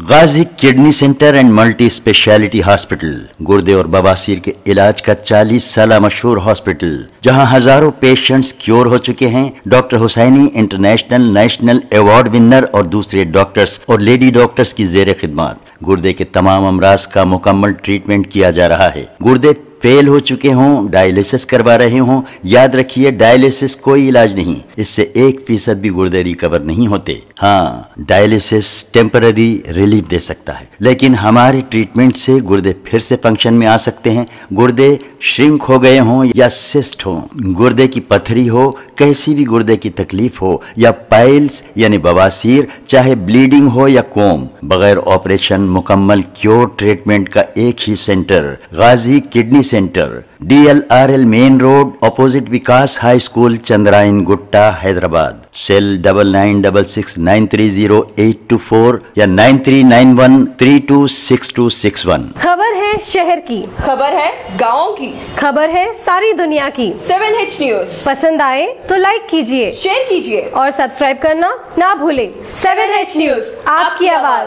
Ghazi kidney centre and multi speciality hospital, गुर्दे और बवासीर के इलाज का 40 साल मशहूर हॉस्पिटल, जहां हजारों पेशेंट्स क्योर हो चुके हैं। Doctor Husaini international national award winner और दूसरे डॉक्टर्स और लेडी डॉक्टर्स की जेर खिदमत गुर्दे के तमाम अमराज का मुकम्मल ट्रीटमेंट किया जा रहा है। गुर्दे फेल हो चुके हों, डायलिसिस करवा रहे हों, याद रखिए डायलिसिस कोई इलाज नहीं, इससे 1% भी गुर्दे रिकवर नहीं होते। हाँ, डायलिसिस टेम्पररी रिलीफ दे सकता है, लेकिन हमारे ट्रीटमेंट से गुर्दे फिर से फंक्शन में आ सकते हैं। गुर्दे श्रिंक हो गए हों या सिस्ट हो, गुर्दे की पथरी हो, कैसी भी गुर्दे की तकलीफ हो, या पाइल्स यानी बवासीर, चाहे ब्लीडिंग हो या कोम, बगैर ऑपरेशन मुकम्मल क्योर ट्रीटमेंट का एक ही centre, Ghazi kidney centre, DLRL main road, opposite Vikas high school, Chandrayan Gutta, Hyderabad. Cell 9966930824 या 9391326261। खबर है शहर की, खबर है गाँव की, खबर है सारी दुनिया की। 7H न्यूज़ पसंद आए तो लाइक कीजिए, शेयर कीजिए और सब्सक्राइब करना ना भूलें। 7H न्यूज़, आपकी आवाज।